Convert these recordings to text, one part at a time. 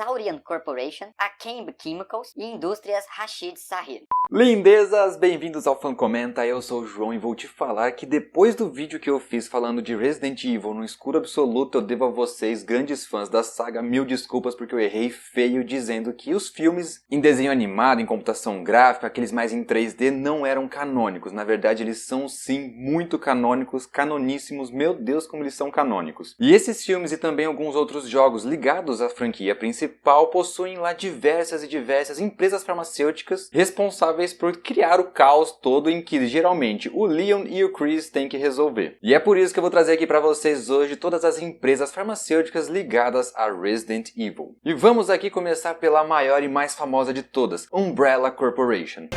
Saurian Corporation, Akembe Chemicals e Indústrias Rashid Sahir. Lindezas, bem-vindos ao Fan Comenta, eu sou o João e vou te falar que depois do vídeo que eu fiz falando de Resident Evil no escuro absoluto, eu devo a vocês, grandes fãs da saga, mil desculpas porque eu errei feio dizendo que os filmes em desenho animado, em computação gráfica, aqueles mais em 3D, não eram canônicos. Na verdade, eles são sim muito canônicos, canoníssimos, meu Deus como eles são canônicos. E esses filmes e também alguns outros jogos ligados à franquia principal possuem lá diversas empresas farmacêuticas responsáveis por criar o caos todo em que geralmente o Leon e o Chris têm que resolver. E é por isso que eu vou trazer aqui para vocês hoje todas as empresas farmacêuticas ligadas a Resident Evil. E vamos aqui começar pela maior e mais famosa de todas, Umbrella Corporation.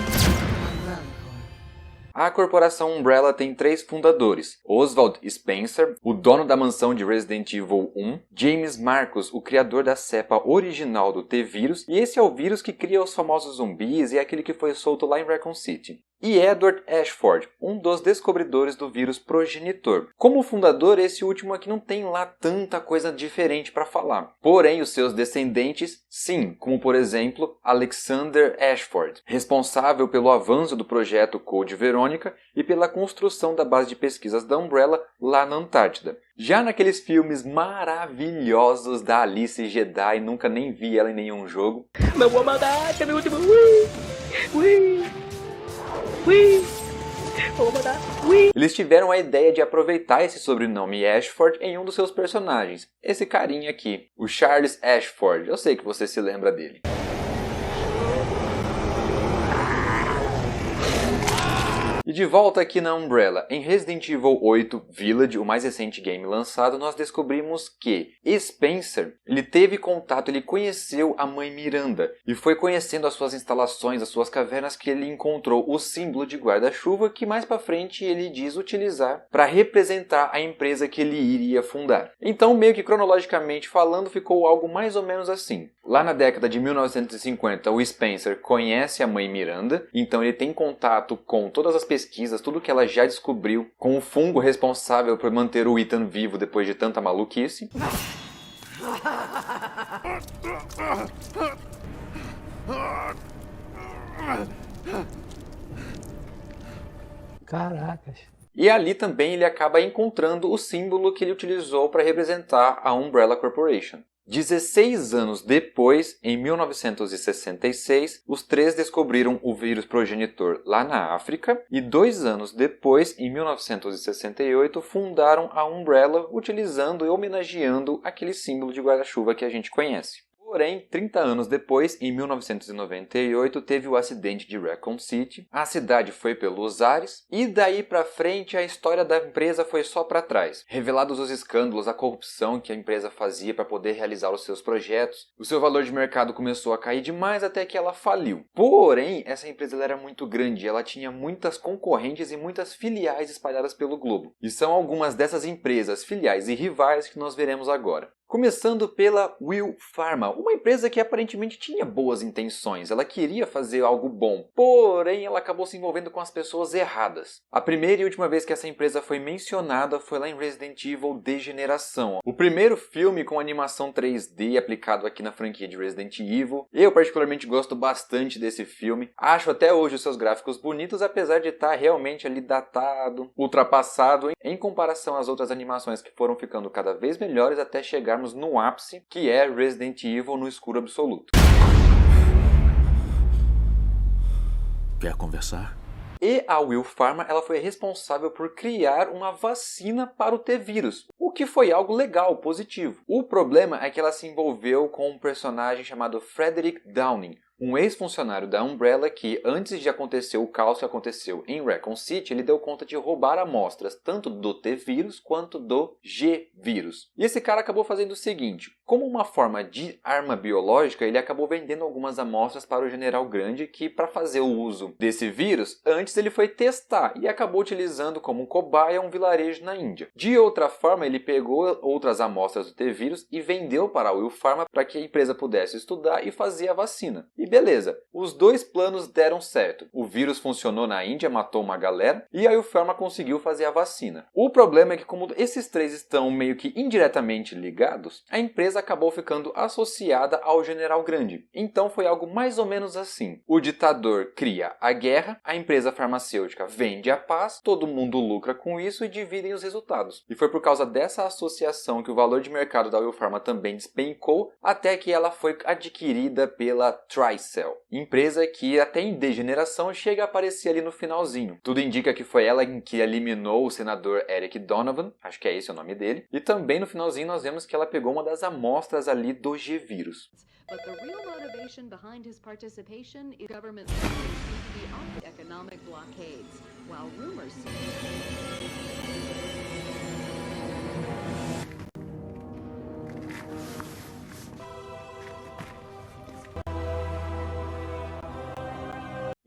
A corporação Umbrella tem 3 fundadores, Oswald Spencer, o dono da mansão de Resident Evil 1, James Marcus, o criador da cepa original do T-Vírus, e esse é o vírus que cria os famosos zumbis e é aquele que foi solto lá em Raccoon City. E Edward Ashford, um dos descobridores do vírus progenitor. Como fundador, esse último aqui não tem lá tanta coisa diferente para falar. Porém, os seus descendentes, sim, como por exemplo, Alexander Ashford, responsável pelo avanço do projeto Code Verônica e pela construção da base de pesquisas da Umbrella lá na Antártida. Já naqueles filmes maravilhosos da Alice Jedi, nunca nem vi ela em nenhum jogo. Meu maldade, meu último. Eles tiveram a ideia de aproveitar esse sobrenome Ashford em um dos seus personagens, esse carinha aqui, o Charles Ashford. Eu sei que você se lembra dele. E de volta aqui na Umbrella, em Resident Evil 8 Village, o mais recente game lançado, nós descobrimos que Spencer, ele teve contato, ele conheceu a mãe Miranda e foi conhecendo as suas instalações, as suas cavernas, que ele encontrou o símbolo de guarda-chuva que mais pra frente ele diz utilizar para representar a empresa que ele iria fundar. Então, meio que cronologicamente falando, ficou algo mais ou menos assim. Lá na década de 1950, o Spencer conhece a mãe Miranda, então ele tem contato com todas as pesquisas, tudo que ela já descobriu, com o fungo responsável por manter o Ethan vivo depois de tanta maluquice. Caracas. E ali também ele acaba encontrando o símbolo que ele utilizou para representar a Umbrella Corporation. 16 anos depois, em 1966, os 3 descobriram o vírus progenitor lá na África e 2 anos depois, em 1968, fundaram a Umbrella utilizando e homenageando aquele símbolo de guarda-chuva que a gente conhece. Porém, 30 anos depois, em 1998, teve o acidente de Raccoon City, a cidade foi pelos ares, e daí pra frente a história da empresa foi só pra trás. Revelados os escândalos, a corrupção que a empresa fazia para poder realizar os seus projetos, o seu valor de mercado começou a cair demais até que ela faliu. Porém, essa empresa ela era muito grande, ela tinha muitas concorrentes e muitas filiais espalhadas pelo globo. E são algumas dessas empresas, filiais e rivais que nós veremos agora. Começando pela Will Pharma, uma empresa que aparentemente tinha boas intenções, ela queria fazer algo bom, porém ela acabou se envolvendo com as pessoas erradas. A primeira e última vez que essa empresa foi mencionada foi lá em Resident Evil Degeneração, o primeiro filme com animação 3D aplicado aqui na franquia de Resident Evil. Eu particularmente gosto bastante desse filme, acho até hoje os seus gráficos bonitos, apesar de estar realmente ali datado, ultrapassado em comparação às outras animações que foram ficando cada vez melhores até chegarmos no ápice, que é Resident Evil no escuro absoluto. Quer conversar? E a Will Pharma ela foi responsável por criar uma vacina para o T-Vírus, o que foi algo legal, positivo. O problema é que ela se envolveu com um personagem chamado Frederick Downing, um ex-funcionário da Umbrella que, antes de acontecer o caos que aconteceu em Raccoon City, ele deu conta de roubar amostras tanto do T-Vírus quanto do G-Vírus. E esse cara acabou fazendo o seguinte, como uma forma de arma biológica, ele acabou vendendo algumas amostras para o General Grande que, para fazer o uso desse vírus, antes ele foi testar e acabou utilizando como cobaia um vilarejo na Índia. De outra forma, ele pegou outras amostras do T-Vírus e vendeu para a Will Pharma para que a empresa pudesse estudar e fazer a vacina. E beleza, os dois planos deram certo. O vírus funcionou na Índia, matou uma galera, e a Biopharma conseguiu fazer a vacina. O problema é que como esses três estão meio que indiretamente ligados, a empresa acabou ficando associada ao General Grande. Então foi algo mais ou menos assim. O ditador cria a guerra, a empresa farmacêutica vende a paz, todo mundo lucra com isso e dividem os resultados. E foi por causa dessa associação que o valor de mercado da Biopharma também despencou, até que ela foi adquirida pela Tricell, empresa que até em degeneração chega a aparecer ali no finalzinho. Tudo indica que foi ela que eliminou o senador Eric Donovan, acho que é esse o nome dele, e também no finalzinho nós vemos que ela pegou uma das amostras ali do G-Vírus. But the real motivation behind his participation is government seem to be economic blockades, while rumors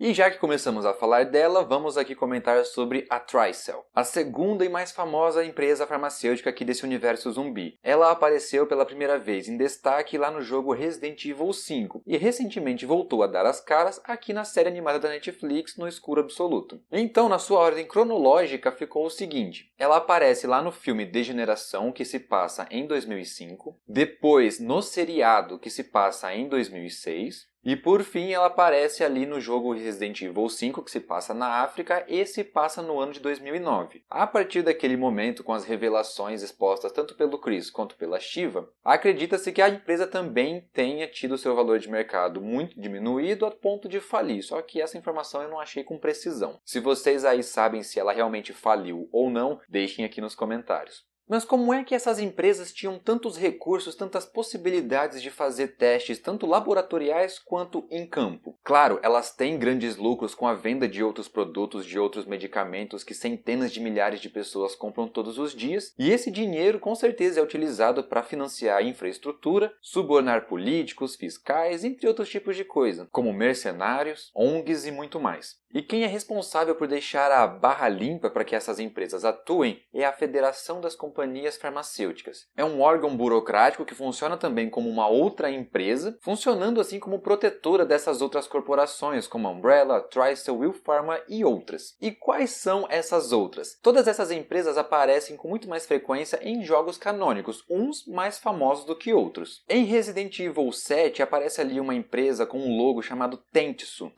E já que começamos a falar dela, vamos aqui comentar sobre a Tricell, a segunda e mais famosa empresa farmacêutica aqui desse universo zumbi. Ela apareceu pela primeira vez em destaque lá no jogo Resident Evil 5 e recentemente voltou a dar as caras aqui na série animada da Netflix No Escuro Absoluto. Então, na sua ordem cronológica ficou o seguinte: ela aparece lá no filme Degeneração, que se passa em 2005, depois no seriado, que se passa em 2006, e por fim ela aparece ali no jogo Resident Evil 5, que se passa na África e se passa no ano de 2009. A partir daquele momento, com as revelações expostas tanto pelo Chris quanto pela Shiva, acredita-se que a empresa também tenha tido seu valor de mercado muito diminuído a ponto de falir, só que essa informação eu não achei com precisão. Se vocês aí sabem se ela realmente faliu ou não, deixem aqui nos comentários. Mas como é que essas empresas tinham tantos recursos, tantas possibilidades de fazer testes, tanto laboratoriais quanto em campo? Claro, elas têm grandes lucros com a venda de outros produtos, de outros medicamentos que centenas de milhares de pessoas compram todos os dias, e esse dinheiro com certeza é utilizado para financiar a infraestrutura, subornar políticos, fiscais, entre outros tipos de coisa, como mercenários, ONGs e muito mais. E quem é responsável por deixar a barra limpa para que essas empresas atuem é a Federação das Companhias Farmacêuticas. É um órgão burocrático que funciona também como uma outra empresa, funcionando assim como protetora dessas outras corporações, como a Umbrella, Tricell, Biopharma e outras. E quais são essas outras? Todas essas empresas aparecem com muito mais frequência em jogos canônicos, uns mais famosos do que outros. Em Resident Evil 7 aparece ali uma empresa com um logo chamado Tentsu.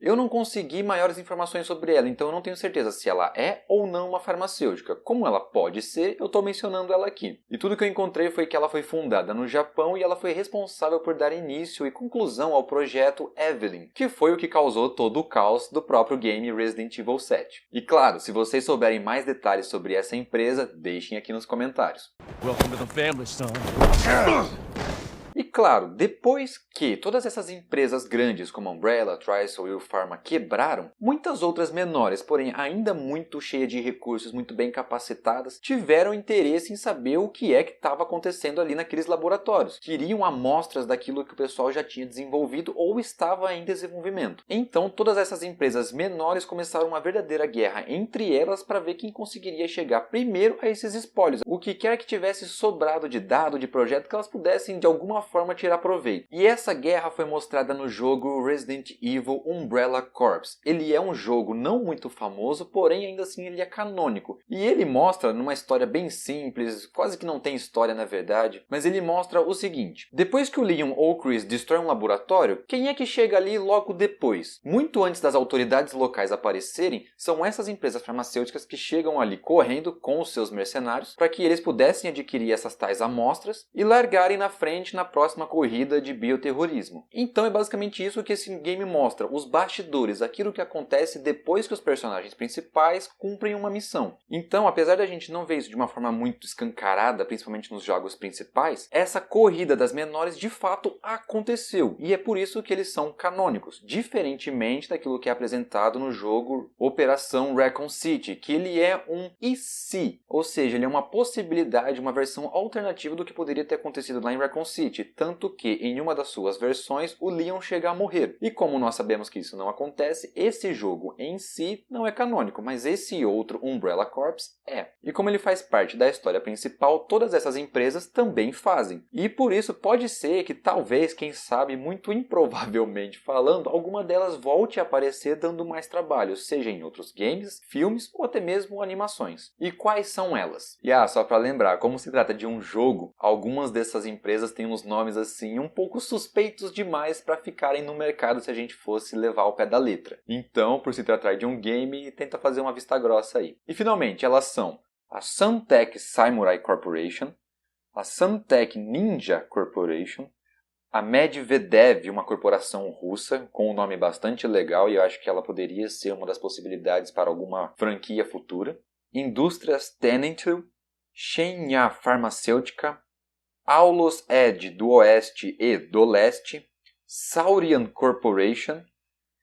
Eu não consegui maiores informações sobre ela, então eu não tenho certeza se ela é ou não uma farmacêutica. Como ela pode ser, eu estou mencionando ela aqui. E tudo que eu encontrei foi que ela foi fundada no Japão e ela foi responsável por dar início e conclusão ao projeto Evelyn, que foi o que causou todo o caos do próprio game Resident Evil 7. E claro, se vocês souberem mais detalhes sobre essa empresa, deixem aqui nos comentários. Welcome to the family, son. E claro, depois que todas essas empresas grandes como a Umbrella, Tricell e Biopharma quebraram, muitas outras menores, porém ainda muito cheias de recursos, muito bem capacitadas, tiveram interesse em saber o que é que estava acontecendo ali naqueles laboratórios. Queriam amostras daquilo que o pessoal já tinha desenvolvido ou estava em desenvolvimento. Então todas essas empresas menores começaram uma verdadeira guerra entre elas para ver quem conseguiria chegar primeiro a esses espólios. O que quer que tivesse sobrado de dado, de projeto, que elas pudessem de alguma forma tirar proveito. E essa guerra foi mostrada no jogo Resident Evil Umbrella Corps. Ele é um jogo não muito famoso, porém ainda assim ele é canônico. E ele mostra, numa história bem simples, quase que não tem história na verdade, mas ele mostra o seguinte: depois que o Leon ou o Chris destrói um laboratório, quem é que chega ali logo depois? Muito antes das autoridades locais aparecerem, são essas empresas farmacêuticas que chegam ali correndo com os seus mercenários para que eles pudessem adquirir essas tais amostras e largarem na frente na próxima corrida de bioterrorismo. Então é basicamente isso que esse game mostra, os bastidores, aquilo que acontece depois que os personagens principais cumprem uma missão. Então, apesar da gente não ver isso de uma forma muito escancarada, principalmente nos jogos principais, essa corrida das menores de fato aconteceu, e é por isso que eles são canônicos, diferentemente daquilo que é apresentado no jogo Operação Raccoon City, que ele é um e se, ou seja, ele é uma possibilidade, uma versão alternativa do que poderia ter acontecido lá em Raccoon City, tanto que em uma das suas versões o Leon chega a morrer. E como nós sabemos que isso não acontece, esse jogo em si não é canônico, mas esse outro Umbrella Corps é. E como ele faz parte da história principal, todas essas empresas também fazem. E por isso pode ser que talvez, quem sabe, muito improvavelmente falando, alguma delas volte a aparecer dando mais trabalho, seja em outros games, filmes ou até mesmo animações. E quais são elas? E só para lembrar, como se trata de um jogo, algumas dessas empresas têm uns nomes assim um pouco suspeitos demais para ficarem no mercado se a gente fosse levar ao pé da letra. Então, por se tratar de um game, tenta fazer uma vista grossa aí. E finalmente, elas são a Suntech Samurai Corporation, a Suntech Ninja Corporation, a Medvedev, uma corporação russa com um nome bastante legal e eu acho que ela poderia ser uma das possibilidades para alguma franquia futura, Indústrias Tenental, Shenya Farmacêutica, Aulos Ed do Oeste e do Leste, Saurian Corporation,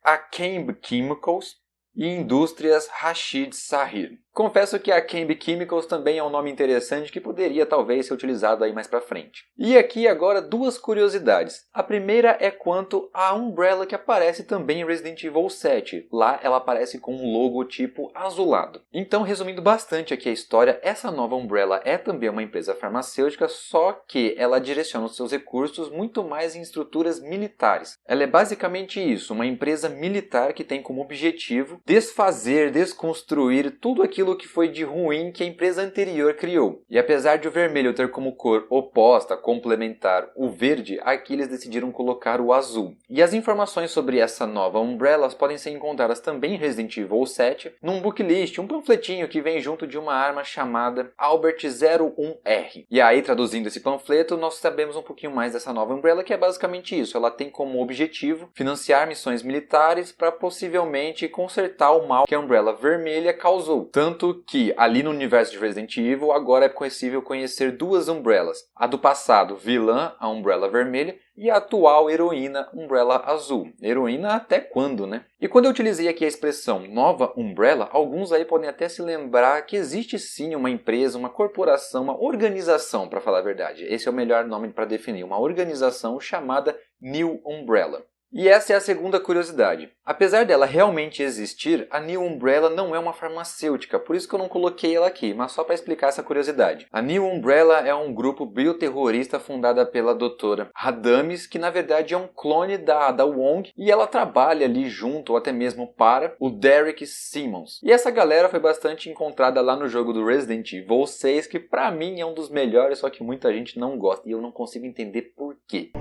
Akembe Chemicals e Indústrias Rashid Sahir. Confesso que a Akembe Chemicals também é um nome interessante que poderia talvez ser utilizado aí mais pra frente. E aqui agora duas curiosidades. A primeira é quanto à Umbrella que aparece também em Resident Evil 7. Lá ela aparece com um logotipo azulado. Então, resumindo bastante aqui a história, essa nova Umbrella é também uma empresa farmacêutica, só que ela direciona os seus recursos muito mais em estruturas militares. Ela é basicamente isso, uma empresa militar que tem como objetivo desfazer, desconstruir tudo aquilo que foi de ruim que a empresa anterior criou. E apesar de o vermelho ter como cor oposta, complementar, o verde, aqui eles decidiram colocar o azul. E as informações sobre essa nova Umbrella podem ser encontradas também em Resident Evil 7, num booklist, um panfletinho que vem junto de uma arma chamada Albert 01R. E aí, traduzindo esse panfleto, nós sabemos um pouquinho mais dessa nova Umbrella, que é basicamente isso. Ela tem como objetivo financiar missões militares para possivelmente consertar o mal que a Umbrella vermelha causou. Tanto que ali no universo de Resident Evil agora é possível conhecer duas Umbrellas. A do passado, vilã, a Umbrella vermelha, e a atual heroína, Umbrella azul. Heroína até quando, né? E quando eu utilizei aqui a expressão nova Umbrella, alguns aí podem até se lembrar que existe sim uma empresa, uma corporação, uma organização, para falar a verdade. Esse é o melhor nome para definir, uma organização chamada New Umbrella. E essa é a segunda curiosidade. Apesar dela realmente existir, a New Umbrella não é uma farmacêutica, por isso que eu não coloquei ela aqui, mas só para explicar essa curiosidade. A New Umbrella é um grupo bioterrorista fundada pela doutora Radames, que na verdade é um clone da Ada Wong, e ela trabalha ali junto, ou até mesmo para, o Derek Simmons. E essa galera foi bastante encontrada lá no jogo do Resident Evil 6, que pra mim é um dos melhores, só que muita gente não gosta, e eu não consigo entender por quê.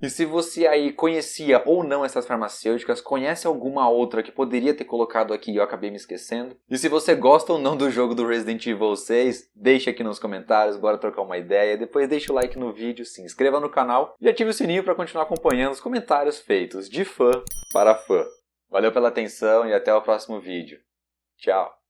E se você aí conhecia ou não essas farmacêuticas, conhece alguma outra que poderia ter colocado aqui e eu acabei me esquecendo? E se você gosta ou não do jogo do Resident Evil 6, deixa aqui nos comentários, bora trocar uma ideia. Depois deixa o like no vídeo, se inscreva no canal e ative o sininho para continuar acompanhando os comentários feitos de fã para fã. Valeu pela atenção e até o próximo vídeo. Tchau!